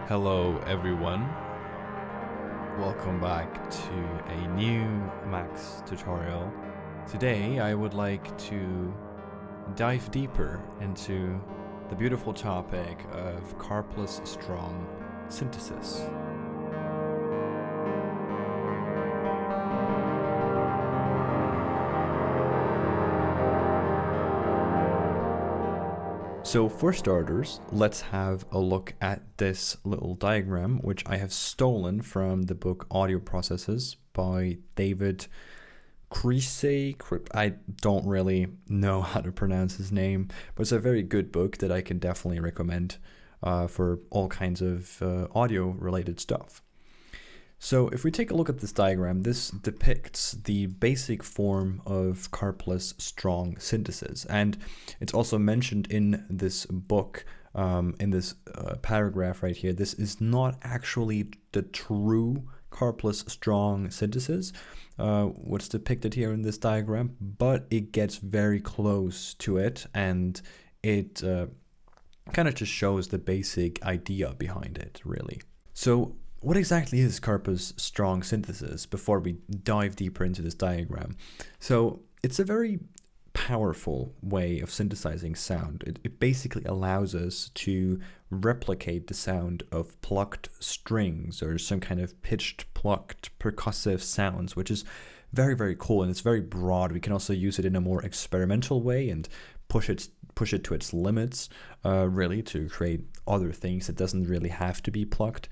Hello everyone, welcome back to a new Max tutorial. Today I would like to dive deeper into the beautiful topic of karplus-strong synthesis. So for starters, let's have a look at this little diagram, which I have stolen from the book Audio Processes by David Creasy. I don't really know how to pronounce his name, but it's a very good book that I can definitely recommend for all kinds of audio related stuff. So if we take a look at this diagram, this depicts the basic form of karplus-strong synthesis. And it's also mentioned in this book, in this paragraph right here, this is not actually the true karplus-strong synthesis, what's depicted here in this diagram, but it gets very close to it, and it kind of just shows the basic idea behind it, really. So what exactly is karplus-strong synthesis before we dive deeper into this diagram? So it's a very powerful way of synthesizing sound. It basically allows us to replicate the sound of plucked strings or some kind of pitched, plucked, percussive sounds, which is very, very cool, and it's very broad. We can also use it in a more experimental way and push it to its limits, really, to create other things that doesn't really have to be plucked.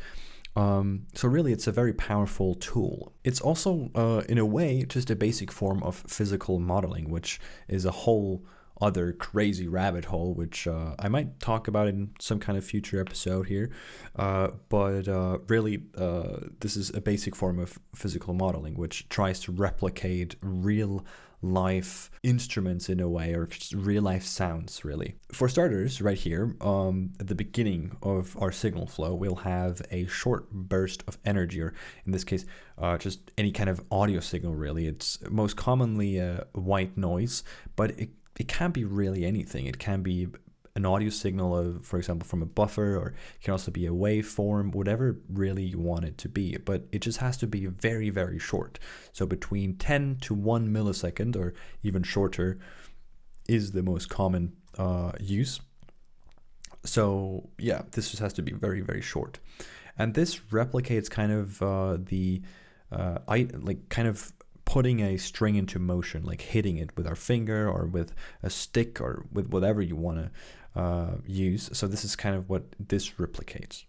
So really, it's a very powerful tool. It's also, in a way, just a basic form of physical modeling, which is a whole other crazy rabbit hole, which I might talk about in some kind of future episode here. But really, this is a basic form of physical modeling, which tries to replicate real life instruments in a way, or just real life sounds, really. For starters, right here, at the beginning of our signal flow, we'll have a short burst of energy, or in this case, just any kind of audio signal, really. It's most commonly a white noise, but it can be really anything. It can be an audio signal of, for example, from a buffer, or it can also be a waveform, whatever really you want it to be. But it just has to be very, very short. So between 10 to 1 millisecond, or even shorter, is the most common use. So yeah, this just has to be very, very short. And this replicates kind of kind of putting a string into motion, like hitting it with our finger or with a stick or with whatever you want to use. So this is kind of what this replicates.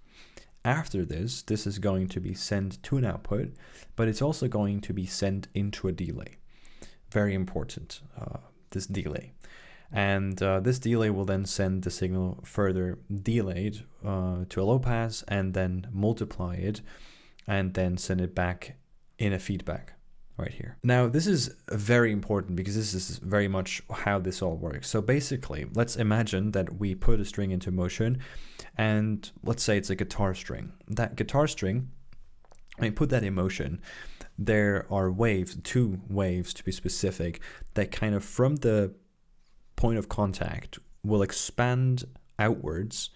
After this is going to be sent to an output, but it's also going to be sent into a delay. Very important, this delay. And this delay will then send the signal further delayed to a low pass, and then multiply it, and then send it back in a feedback right here. Now, this is very important because this is very much how this all works. So basically, let's imagine that we put a string into motion, and let's say it's a guitar string. That guitar string, I put that in motion. There are waves, 2 waves to be specific, that kind of from the point of contact will expand outwards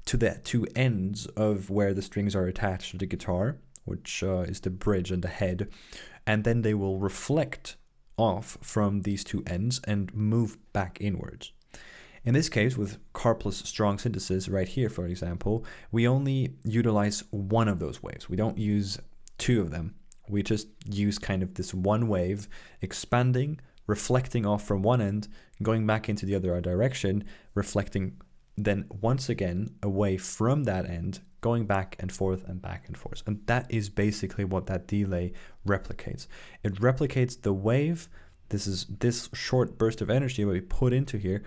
to the 2 ends of where the strings are attached to the guitar, which is the bridge and the head, and then they will reflect off from these 2 ends and move back inwards. In this case, with karplus-strong synthesis right here, for example, we only utilize one of those waves. We don't use 2 of them. We just use kind of this one wave expanding, reflecting off from one end, going back into the other direction, reflecting then once again away from that end, going back and forth and back and forth. And that is basically what that delay replicates. It replicates the wave. This is this short burst of energy that we put into here.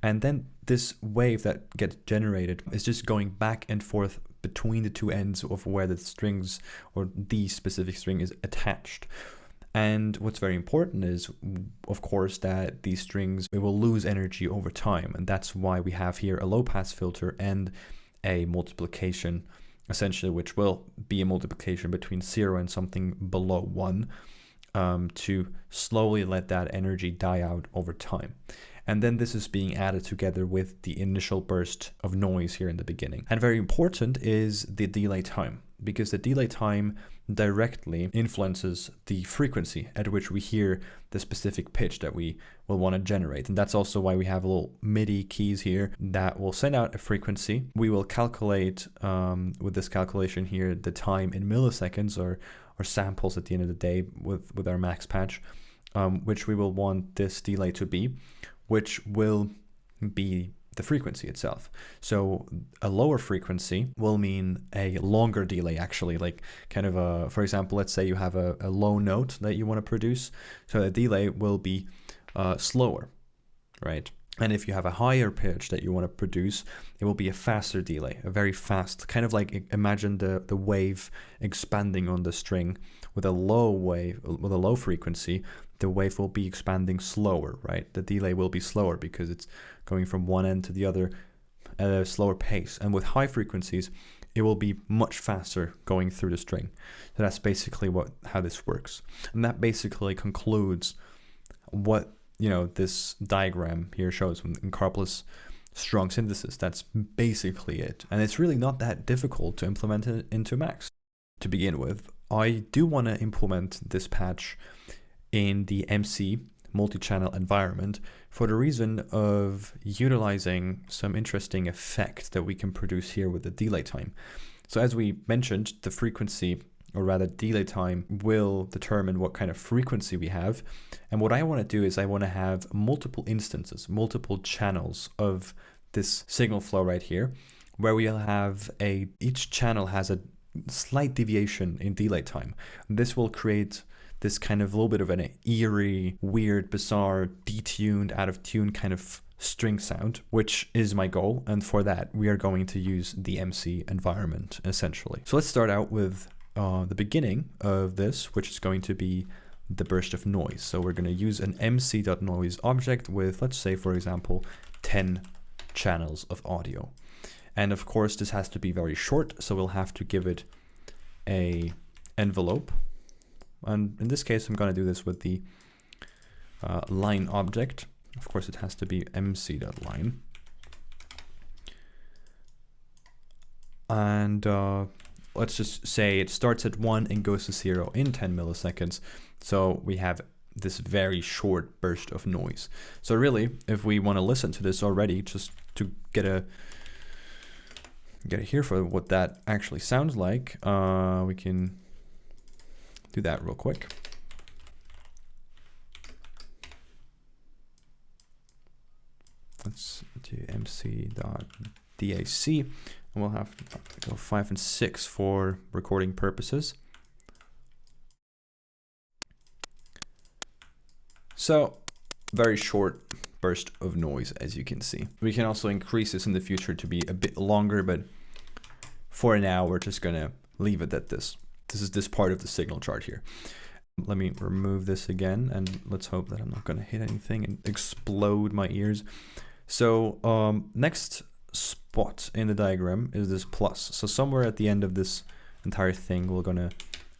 And then this wave that gets generated is just going back and forth between the 2 ends of where the strings, or the specific string, is attached. And what's very important is, of course, that these strings, it will lose energy over time. And that's why we have here a low pass filter and a multiplication, essentially, which will be a multiplication between 0 and something below 1, to slowly let that energy die out over time. And then this is being added together with the initial burst of noise here in the beginning. And very important is the delay time, because the delay time directly influences the frequency at which we hear the specific pitch that we will want to generate. And that's also why we have little MIDI keys here that will send out a frequency. We will calculate with this calculation here the time in milliseconds or samples at the end of the day with our max patch, which we will want this delay to be, which will be the frequency itself. So a lower frequency will mean a longer delay, actually, like kind of a, for example, let's say you have a low note that you want to produce. So the delay will be slower, right? And if you have a higher pitch that you want to produce, it will be a faster delay, a very fast, kind of like imagine the wave expanding on the string. With a low wave, with a low frequency, the wave will be expanding slower, right? The delay will be slower because it's going from one end to the other at a slower pace. And with high frequencies, it will be much faster going through the string. So that's basically how this works. And that basically concludes what this diagram here shows in karplus-strong synthesis. That's basically it. And it's really not that difficult to implement it into Max. To begin with, I do want to implement this patch in the MC multi-channel environment for the reason of utilizing some interesting effects that we can produce here with the delay time. So as we mentioned, the frequency, or rather delay time, will determine what kind of frequency we have. And what I want to do is I want to have multiple instances, multiple channels of this signal flow right here, where we'll have each channel has a slight deviation in delay time. This will create this kind of little bit of an eerie, weird, bizarre, detuned, out of tune kind of string sound, which is my goal. And for that, we are going to use the MC environment, essentially. So let's start out with the beginning of this, which is going to be the burst of noise. So we're going to use an MC.noise object with, let's say, for example, 10 channels of audio. And of course, this has to be very short, so we'll have to give it a envelope. And in this case, I'm going to do this with the line object. Of course, it has to be mc.line. And let's just say it starts at 1 and goes to 0 in 10 milliseconds. So we have this very short burst of noise. So really, if we want to listen to this already, just to get a hear for what that actually sounds like, we can do that real quick. Let's do mc.dac, and we'll have to go 5 and 6 for recording purposes. So very short burst of noise, as you can see. We can also increase this in the future to be a bit longer, but for now, we're just gonna leave it at this. This is this part of the signal chart here. Let me remove this again, and let's hope that I'm not gonna hit anything and explode my ears. So next spot in the diagram is this plus. So somewhere at the end of this entire thing, we're gonna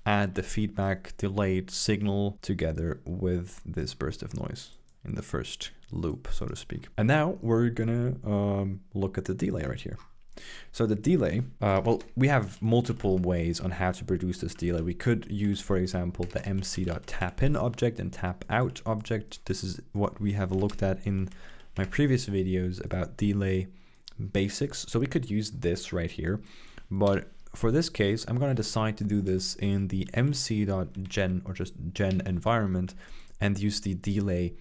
add the feedback delayed signal together with this burst of noise in the first loop, so to speak. And now we're gonna look at the delay right here. So the delay, well, we have multiple ways on how to produce this delay. We could use, for example, the mc.tapin object and tapout object. This is what we have looked at in my previous videos about delay basics. So we could use this right here, but for this case, I'm going to decide to do this in the mc.gen or just gen environment and use the delay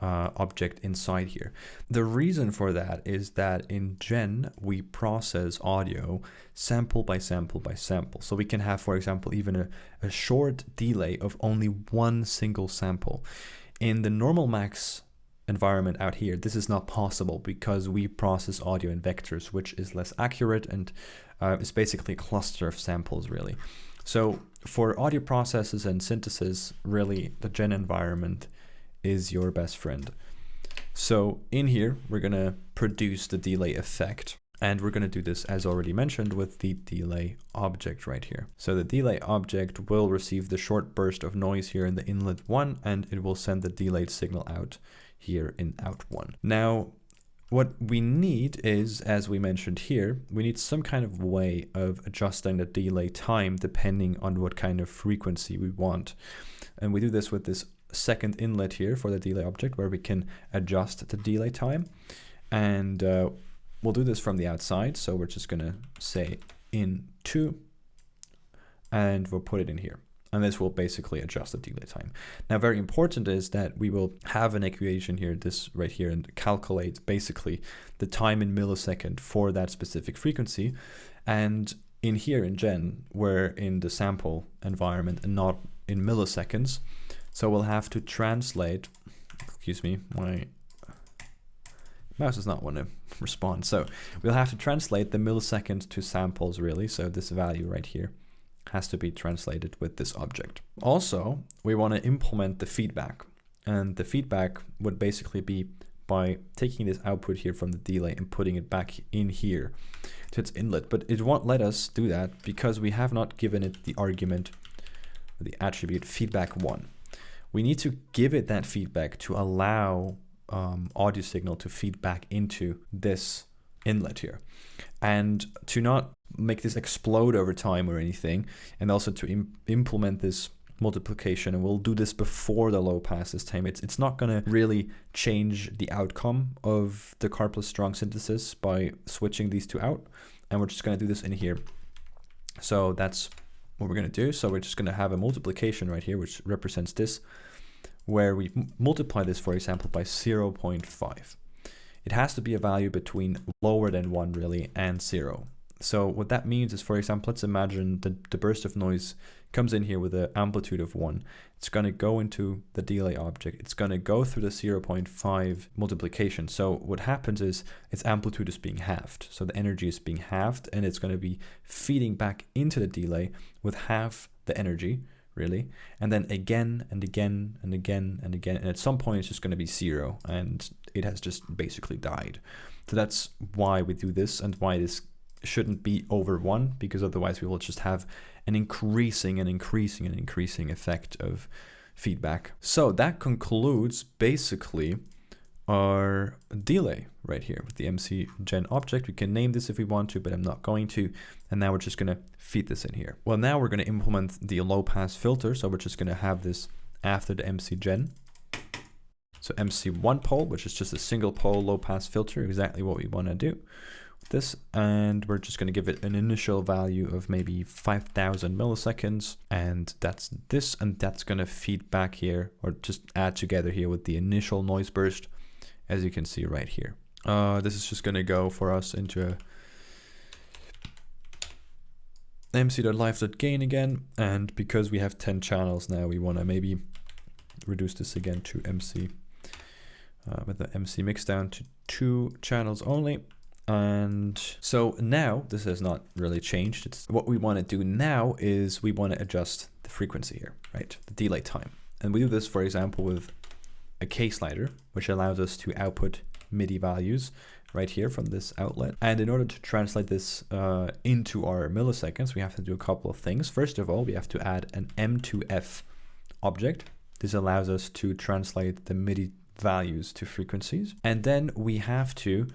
object inside here. The reason for that is that in gen, we process audio sample by sample by sample. So we can have, for example, even a short delay of only one single sample. In the normal Max environment out here, this is not possible because we process audio in vectors, which is less accurate and it's basically a cluster of samples, really. So for audio processes and synthesis, really, the gen environment is your best friend. So in here, we're gonna produce the delay effect. And we're going to do this, as already mentioned, with the delay object right here. So the delay object will receive the short burst of noise here in the inlet 1, and it will send the delayed signal out here in out 1. Now, what we need is, as we mentioned here, we need some kind of way of adjusting the delay time depending on what kind of frequency we want. And we do this with this second inlet here for the delay object, where we can adjust the delay time. And we'll do this from the outside. So we're just going to say in 2, and we'll put it in here. And this will basically adjust the delay time. Now, very important is that we will have an equation here, this right here, and calculate basically the time in millisecond for that specific frequency. And in here in Gen, we're in the sample environment and not in milliseconds. So we'll have to translate, excuse me, my mouse does not want to respond. So we'll have to translate the millisecond to samples really. So this value right here has to be translated with this object. Also, we want to implement the feedback, and the feedback would basically be by taking this output here from the delay and putting it back in here to its inlet, but it won't let us do that because we have not given it the argument, the attribute feedback1. We need to give it that feedback to allow audio signal to feed back into this inlet here, and to not make this explode over time or anything, and also to implement this multiplication. And we'll do this before the low pass this time. It's not going to really change the outcome of the karplus-strong synthesis by switching these two out, and we're just going to do this in here. So that's what we're going to do. So we're just going to have a multiplication right here, which represents this, where we multiply this, for example, by 0.5. It has to be a value between lower than 1 really and 0. So what that means is, for example, let's imagine the burst of noise comes in here with an amplitude of 1. It's going to go into the delay object. It's going to go through the 0.5 multiplication. So what happens is its amplitude is being halved. So the energy is being halved, and it's going to be feeding back into the delay with half the energy, really. And then again and again and again and again. And at some point, it's just going to be 0, and it has just basically died. So that's why we do this, and why this shouldn't be over 1, because otherwise we will just have an increasing and increasing and increasing effect of feedback. So that concludes basically our delay right here with the MC Gen object. We can name this if we want to, but I'm not going to. And now we're just going to feed this in here. Well, now we're going to implement the low pass filter. So we're just going to have this after the MC Gen. So MC1 pole, which is just a single pole low pass filter, exactly what we want to do. This, and we're just going to give it an initial value of maybe 5,000 milliseconds, and that's this, and that's going to feed back here, or just add together here with the initial noise burst, as you can see right here. This is just going to go for us into mc.live.gain again, and because we have 10 channels now, we want to maybe reduce this again to MC, with the MC mix down to 2 channels only. And so now this has not really changed. It's what we want to do now is we want to adjust the frequency here, right? The delay time. And we do this, for example, with a K slider, which allows us to output MIDI values right here from this outlet. And in order to translate this into our milliseconds, we have to do a couple of things. First of all, we have to add an M2F object. This allows us to translate the MIDI values to frequencies. And then we have to,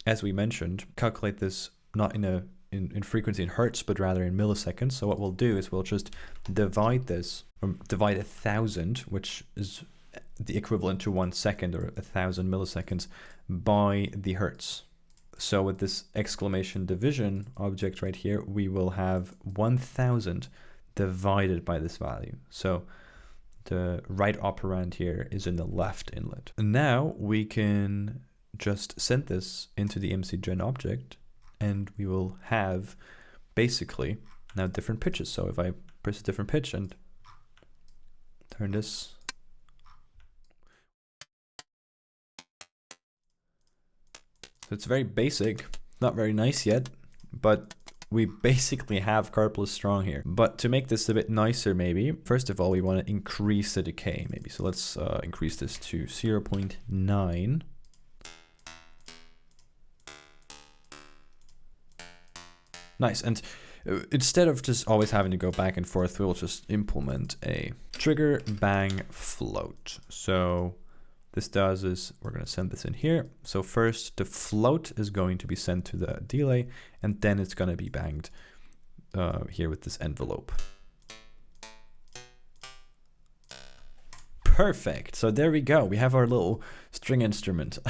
as we mentioned, calculate this not in frequency in hertz, but rather in milliseconds. So what we'll do is we'll just divide this, or divide 1,000, which is the equivalent to 1 second, or 1,000 milliseconds, by the hertz. So with this exclamation division object right here, we will have 1,000 divided by this value. So the right operand here is in the left inlet. And now we can just send this into the MC Gen object, and we will have basically now different pitches. So if I press a different pitch and turn this, so it's very basic, not very nice yet, but we basically have karplus-strong here. But to make this a bit nicer, maybe, first of all, we want to increase the decay maybe. So let's increase this to 0.9. Nice. And instead of just always having to go back and forth, we'll just implement a trigger bang float. So this does is we're going to send this in here. So first the float is going to be sent to the delay, and then it's going to be banged here with this envelope. Perfect. So there we go. We have our little string instrument.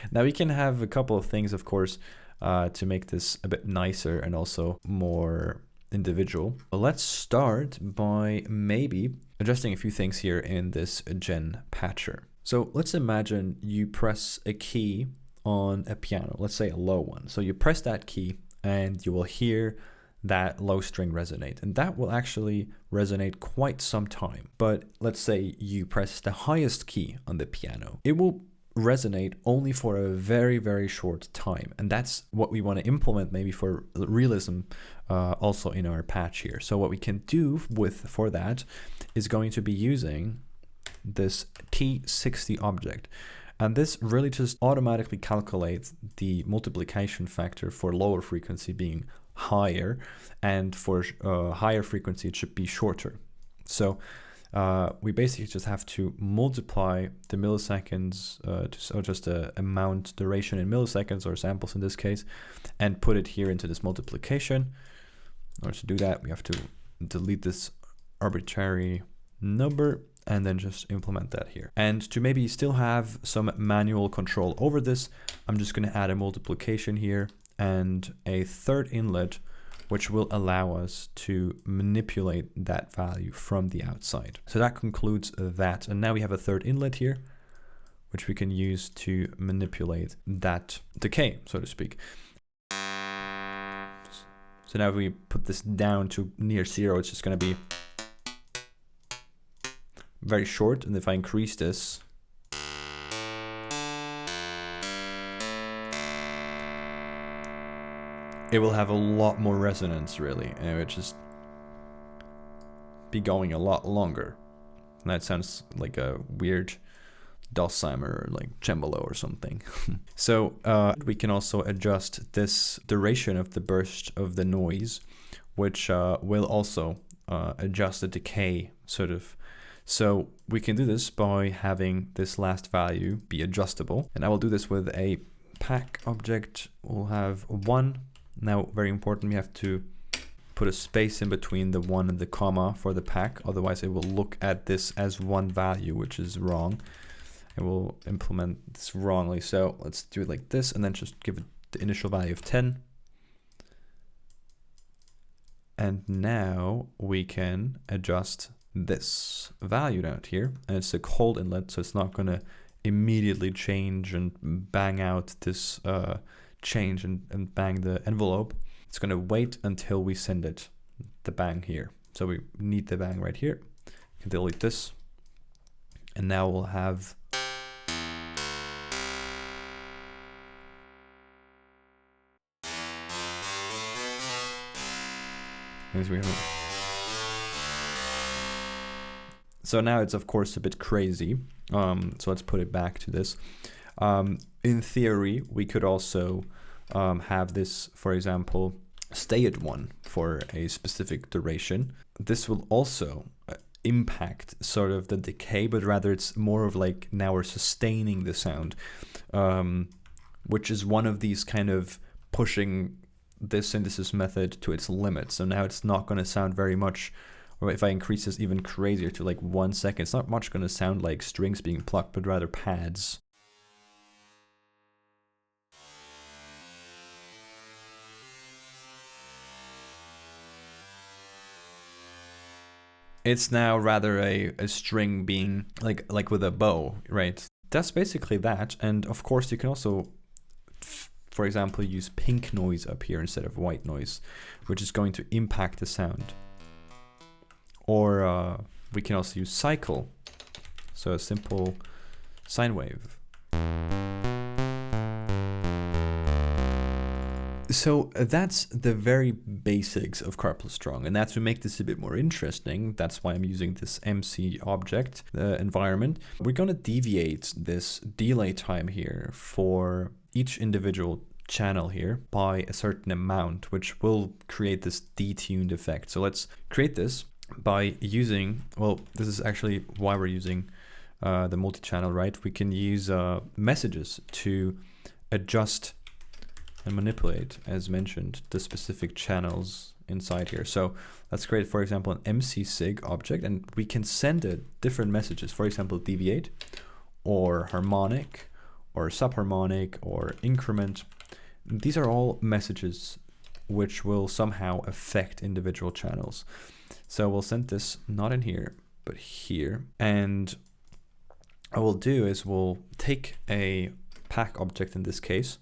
Now we can have a couple of things, of course, to make this a bit nicer and also more individual. Let's start by maybe adjusting a few things here in this gen patcher. So let's imagine you press a key on a piano, let's say a low one. So you press that key and you will hear that low string resonate, and that will actually resonate quite some time. But let's say you press the highest key on the piano, it will resonate only for a very, very short time. And that's what we want to implement maybe for realism also in our patch here. So what we can do for that is going to be using this T60 object. And this really just automatically calculates the multiplication factor for lower frequency being higher, and for higher frequency it should be shorter. So we basically just have to multiply the milliseconds, so just the amount duration in milliseconds, or samples in this case, and put it here into this multiplication. In order to do that, we have to delete this arbitrary number and then just implement that here. And to maybe still have some manual control over this, I'm just going to add a multiplication here and a third inlet, which will allow us to manipulate that value from the outside. So that concludes that. And now we have a third inlet here, which we can use to manipulate that decay, so to speak. So now if we put this down to near 0, it's just going to be very short. And if I increase this, it will have a lot more resonance, really, and it would just be going a lot longer. And that sounds like a weird dulcimer or like tremolo or something. So we can also adjust this duration of the burst of the noise, which will also adjust the decay, sort of. So we can do this by having this last value be adjustable. And I will do this with a pack object. We'll have 1. Now, very important, we have to put a space in between the 1 and the comma for the pack. Otherwise, it will look at this as one value, which is wrong. It will implement this wrongly. So let's do it like this, and then just give it the initial value of 10. And now we can adjust this value down here. And it's a cold inlet, so it's not going to immediately change and bang out this change and bang the envelope. It's going to wait until we send it the bang here. So we need the bang right here. You can delete this. And now we'll have so now it's of course a bit crazy. So let's put it back to this. In theory, we could also have this, for example, stay at 1 for a specific duration. This will also impact sort of the decay, but rather it's more of like now we're sustaining the sound, which is one of these kind of pushing this synthesis method to its limit. So now it's not going to sound very much, or if I increase this even crazier to like 1 second, it's not much going to sound like strings being plucked, but rather pads. It's now rather a string being like with a bow, right? That's basically that. And of course you can also, for example, use pink noise up here instead of white noise, which is going to impact the sound. Or we can also use cycle, so a simple sine wave. So that's the very basics of karplus-strong, and that's to make this a bit more interesting. That's why I'm using this MC object environment. We're going to deviate this delay time here for each individual channel here by a certain amount, which will create this detuned effect. So let's create this by using, well, this is actually why we're using the multi-channel, right? We can use messages to adjust and manipulate, as mentioned, the specific channels inside here. So let's create, for example, an MCSig object, and we can send it different messages. For example, deviate, or harmonic, or subharmonic, or increment. These are all messages which will somehow affect individual channels. So we'll send this not in here, but here. And what we'll do is we'll take a pack object in this case.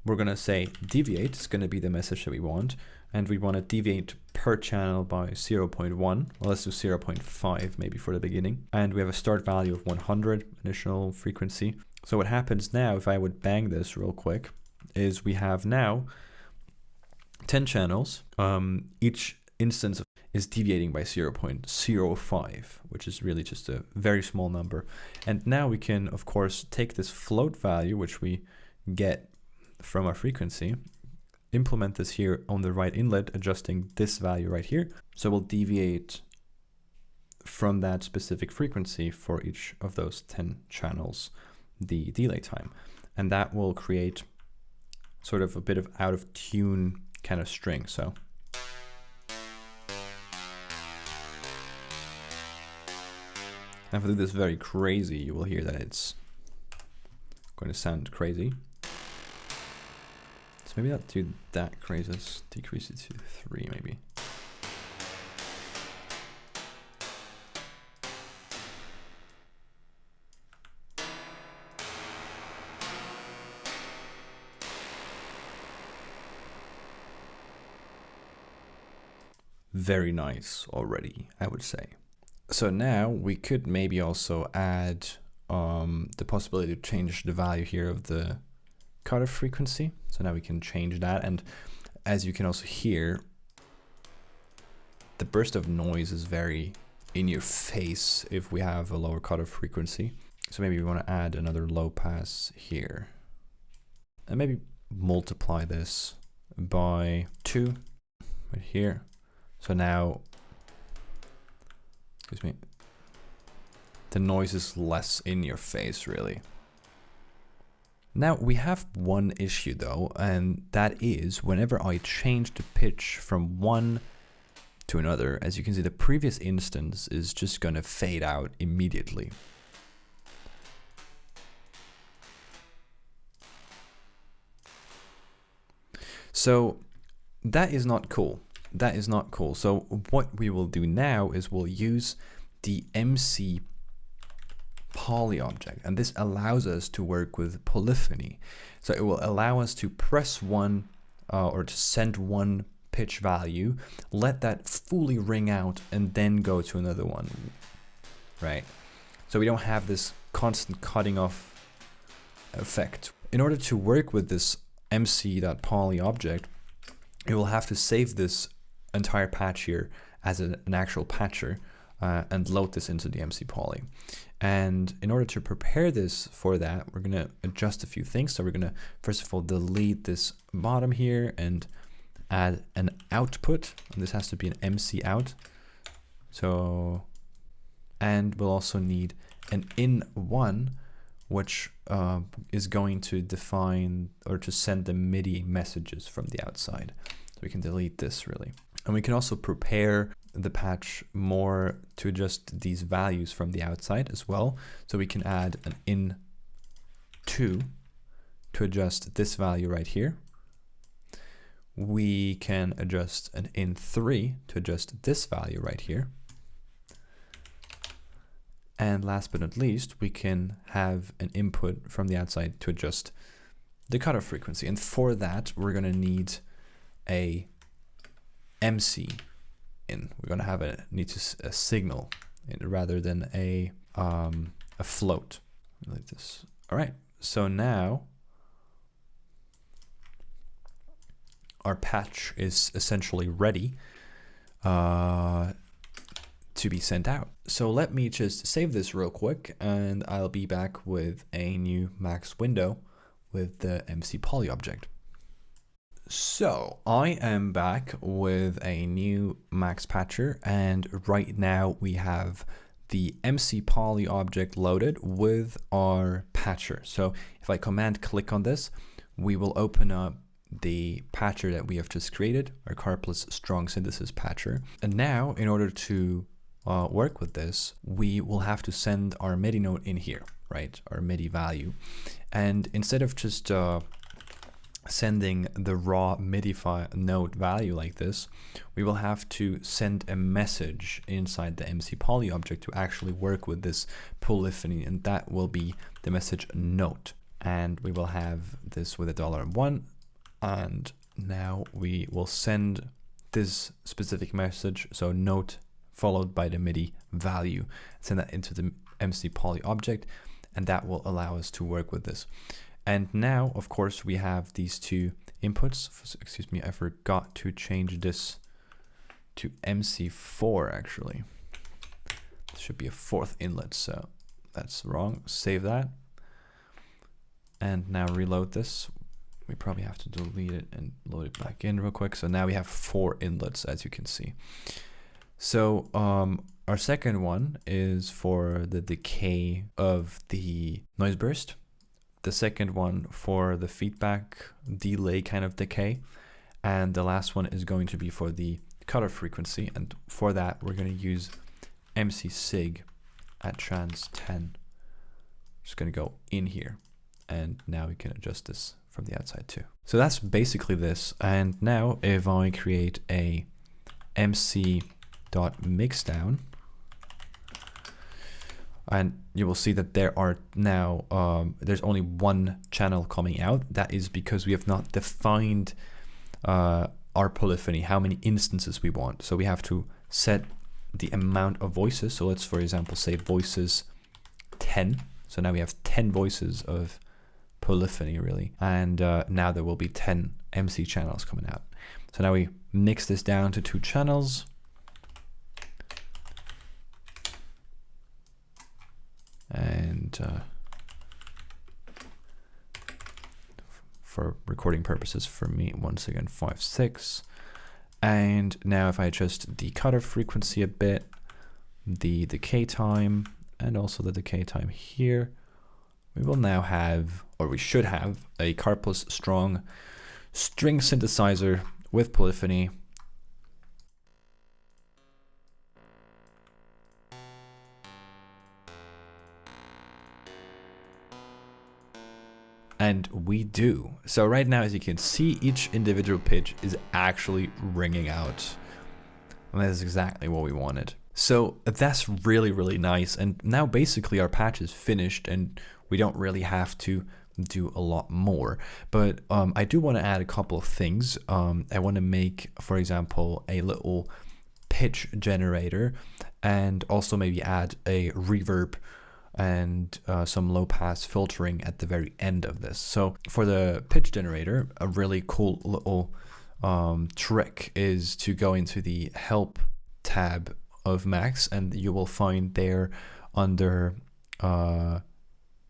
We're going to say deviate is going to be the message that we want. And we want to deviate per channel by 0.1. Well, let's do 0.5 maybe for the beginning. And we have a start value of 100 initial frequency. So what happens now, if I would bang this real quick, is we have now 10 channels. Each instance is deviating by 0.05, which is really just a very small number. And now we can, of course, take this float value, which we get from our frequency, implement this here on the right inlet, adjusting this value right here. So we'll deviate from that specific frequency for each of those 10 channels, the delay time. And that will create sort of a bit of out of tune kind of string. So if I do this very crazy, you will hear that it's going to sound crazy. So maybe not do that crazy, let's decrease it to 3 maybe. Very nice already, I would say. So now we could maybe also add the possibility to change the value here of the cutoff frequency. So now we can change that. And as you can also hear, the burst of noise is very in your face if we have a lower cutoff frequency. So maybe we want to add another low pass here. And maybe multiply this by 2 right here. So now, excuse me, the noise is less in your face, really. Now we have one issue though, and that is whenever I change the pitch from one to another, as you can see, the previous instance is just going to fade out immediately. So that is not cool. That is not cool. So what we will do now is we'll use the MC Poly object, and this allows us to work with polyphony. So it will allow us to press one or to send one pitch value, let that fully ring out, and then go to another one, right? So we don't have this constant cutting off effect. In order to work with this MC.poly object, you will have to save this entire patch here as an actual patcher and load this into the MC Poly. And in order to prepare this for that, we're going to adjust a few things. So we're going to, first of all, delete this bottom here and add an output. And this has to be an MC out. So, and we'll also need an in1, which is going to define or to send the MIDI messages from the outside. So we can delete this really. And we can also prepare the patch more to adjust these values from the outside as well. So we can add an in2 to adjust this value right here. We can adjust an in3 to adjust this value right here. And last but not least, we can have an input from the outside to adjust the cutoff frequency. And for that, we're going to need a MC in. We're going to have a signal in, rather than a float like this. All right. So now our patch is essentially ready to be sent out. So let me just save this real quick, and I'll be back with a new Max window with the MC Poly object. So I am back with a new Max Patcher, and right now we have the MC Poly object loaded with our patcher. So if I command click on this, we will open up the patcher that we have just created, our karplus-strong synthesis patcher. And now in order to work with this, we will have to send our MIDI note in here, right? Our MIDI value. And instead of just sending the raw MIDI note value like this, we will have to send a message inside the MC Poly object to actually work with this polyphony, and that will be the message note. And we will have this with $1, and now we will send this specific message, so note followed by the MIDI value, send that into the MC Poly object, and that will allow us to work with this. And now, of course, we have these two inputs. Excuse me, I forgot to change this to MC4 actually. This should be a fourth inlet, so that's wrong. Save that. And now reload this. We probably have to delete it and load it back in real quick. So now we have 4 inlets, as you can see. So our second one is for the decay of the noise burst. The second one for the feedback delay kind of decay. And the last one is going to be for the cutoff frequency. And for that, we're going to use MC sig at trans 10. Just going to go in here. And now we can adjust this from the outside too. So that's basically this. And now if I create a MC.mixdown, and you will see that there are now, there's only one channel coming out. That is because we have not defined our polyphony, how many instances we want. So we have to set the amount of voices. So let's, for example, say voices 10. So now we have 10 voices of polyphony really. And now there will be 10 MC channels coming out. So now we mix this down to 2 channels. And for recording purposes for me, once again, 5, 6. And now if I adjust the cutoff frequency a bit, the decay time, and also the decay time here, we will now have, or we should have, a karplus-strong string synthesizer with polyphony. And we do. So right now, as you can see, each individual pitch is actually ringing out. And that's exactly what we wanted. So that's really, really nice. And now basically our patch is finished and we don't really have to do a lot more. But I do want to add a couple of things. I want to make, for example, a little pitch generator and also maybe add a reverb and some low pass filtering at the very end of this. So for the pitch generator, a really cool little trick is to go into the help tab of Max, and you will find there under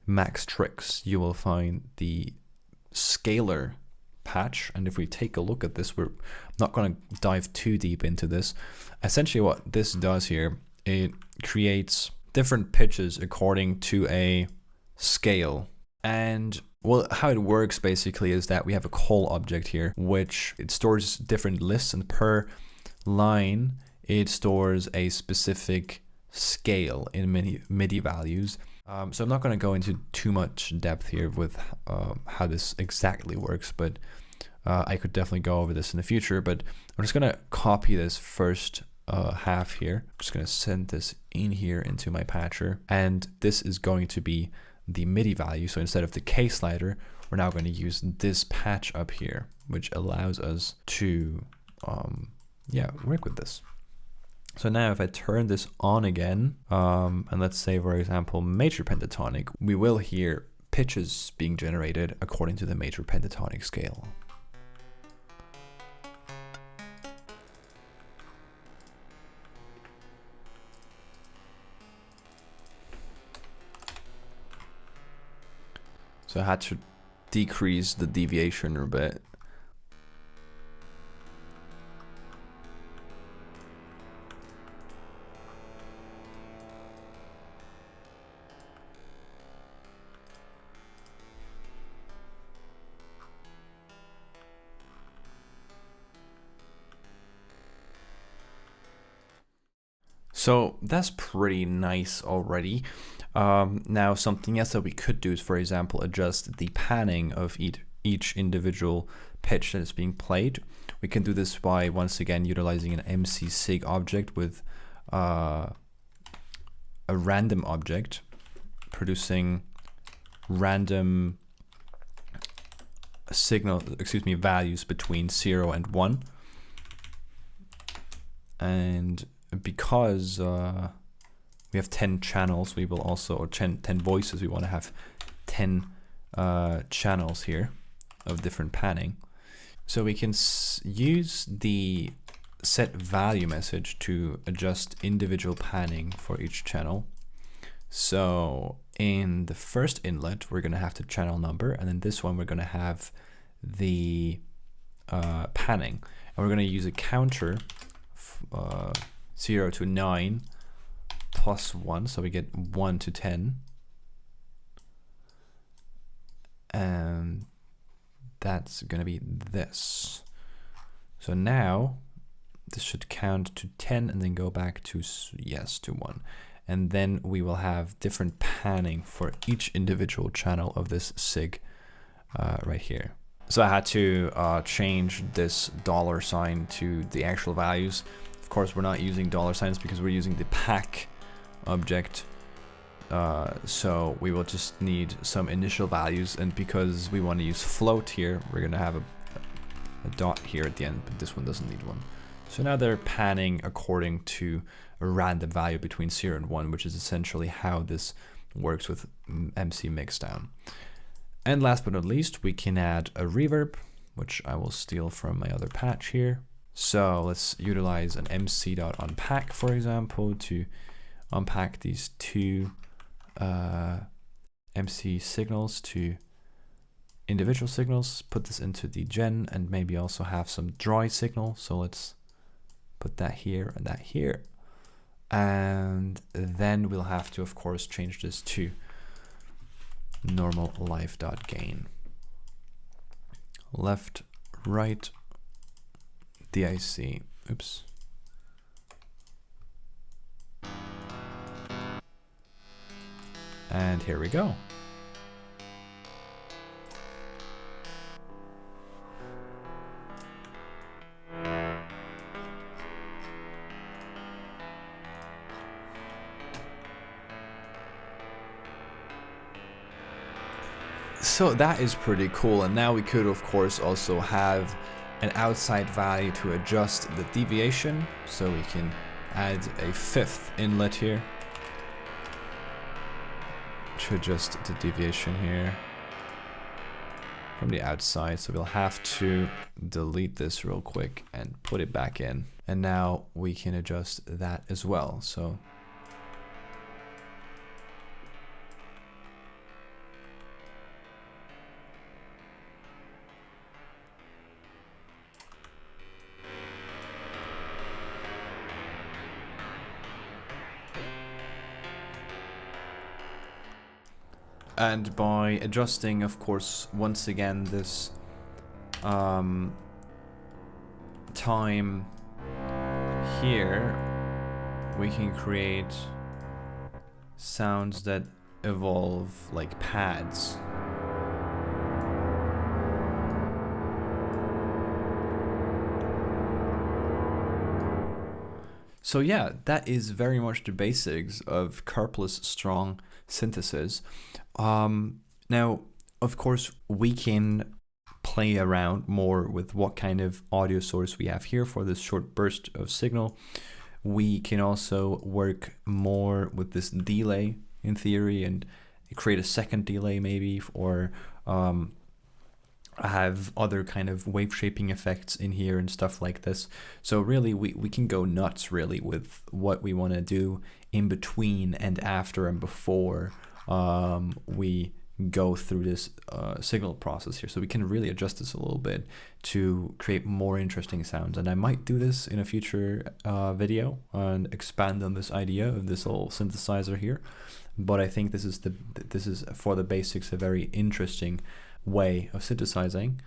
Max tricks, you will find the scalar patch. And if we take a look at this, we're not going to dive too deep into this. Essentially what this does here, it creates different pitches according to a scale. And well, how it works basically is that we have a call object here, which it stores different lists, and per line it stores a specific scale in MIDI values. So I'm not going to go into too much depth here with how this exactly works, but I could definitely go over this in the future. But I'm just going to copy this first half here. I'm just going to send this in here into my patcher, and this is going to be the MIDI value. So instead of the K slider, we're now going to use this patch up here, which allows us to work with this. So now if I turn this on again, and let's say, for example, major pentatonic, we will hear pitches being generated according to the major pentatonic scale. So I had to decrease the deviation a bit. So that's pretty nice already. Now something else that we could do is, for example, adjust the panning of each individual pitch that is being played. We can do this by, once again, utilizing an MC-sig object with a random object, producing random values between 0 and 1. And because we have 10 channels, we will also, or 10 voices, we want to have 10 channels here of different panning. So we can use the set value message to adjust individual panning for each channel. So in the first inlet, we're going to have the channel number, and then this one we're going to have the panning, and we're going to use a counter 0 to 9 plus 1, so we get 1 to 10, and that's going to be this. So now this should count to 10 and then go back to to 1, and then we will have different panning for each individual channel of this sig right here. So I had to change this $sign to the actual values. Of course, we're not using $signs because we're using the pack object. So we will just need some initial values, and because we want to use float here, we're going to have a dot here at the end, but this one doesn't need one. So now they're panning according to a random value between 0 and 1, which is essentially how this works with MC Mixdown. And last but not least, we can add a reverb, which I will steal from my other patch here. So let's utilize an MC.unpack, for example, to unpack these two MC signals to individual signals, put this into the gen, and maybe also have some dry signal. So let's put that here and that here. And then we'll have to, of course, change this to normal live.gain. Left, right, DIC. Oops. And here we go. So that is pretty cool, and now we could of course also have an outside value to adjust the deviation, so we can add a 5th inlet here to adjust the deviation here from the outside. So we'll have to delete this real quick and put it back in, and now we can adjust that as well. So and by adjusting, of course, once again this time here, we can create sounds that evolve like pads. So yeah, that is very much the basics of karplus-strong synthesis. Now, of course, we can play around more with what kind of audio source we have here for this short burst of signal. We can also work more with this delay in theory and create a second delay maybe, or have other kind of wave shaping effects in here and stuff like this. So really we can go nuts really with what we want to do in between and after and before we go through this signal process here. So we can really adjust this a little bit to create more interesting sounds, and I might do this in a future video and expand on this idea of this little synthesizer here. But I think this is for the basics a very interesting way of synthesizing.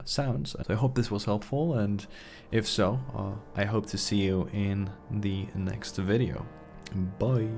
sounds. So I hope this was helpful, and if so, I hope to see you in the next video. Bye.